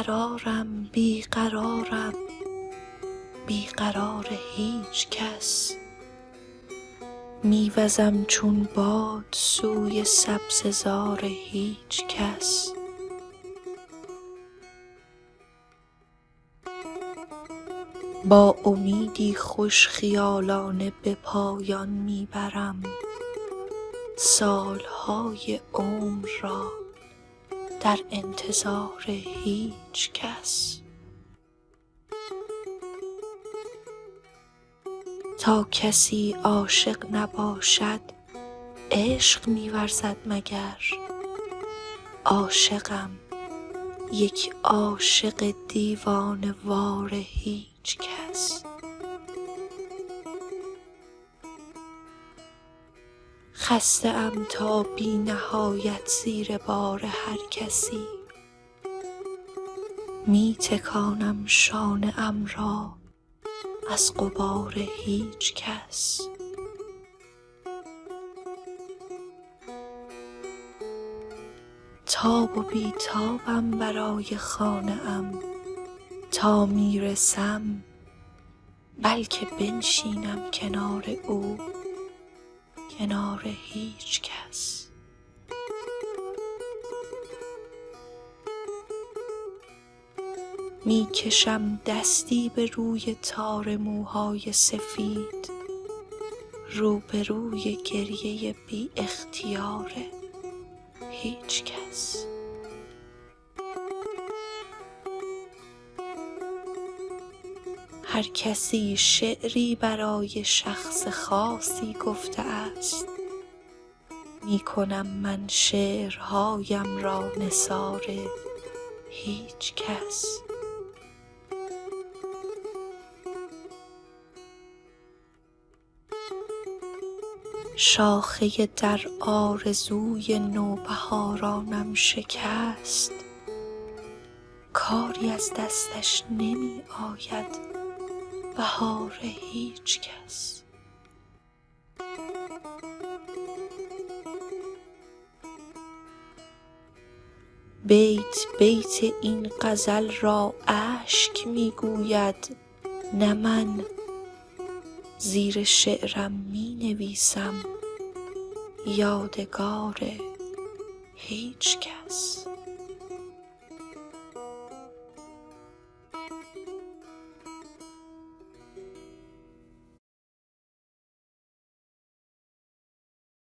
بیقرارم بیقرارم بیقرار هیچ کس، میوزم چون باد سوی سبززار هیچ کس. با امیدی خوش خیالانه به پایان میبرم سالهای عمر را در انتظار هیچ کس. تا کسی عاشق نباشد عشق می‌ورزد مگر؟ عاشقم، یک عاشق دیوانه وار هیچ کس. خسته ام تا بی نهایت زیر بار هر کسی، می تکانم شانه ام را از غبار هیچ کس. تاب و بی تابم برای خانه ام، تا میرسم بلکه بنشینم کنار او کنار هیچ کس. می کشم دستی به روی تار موهای سفید، روبروی گریه بی اختیار هیچ کس. هر کسی شعری برای شخص خاصی گفته است، می کنم من شعرهایم را نثار هیچ کس. شاخه در آرزوی نوبهارانم شکست، کاری از دستش نمی آید بهار هیچ کس. بیت بیت این غزل را اشک می گوید نه من، زیر شعرم می نویسم یادگار هیچ کس.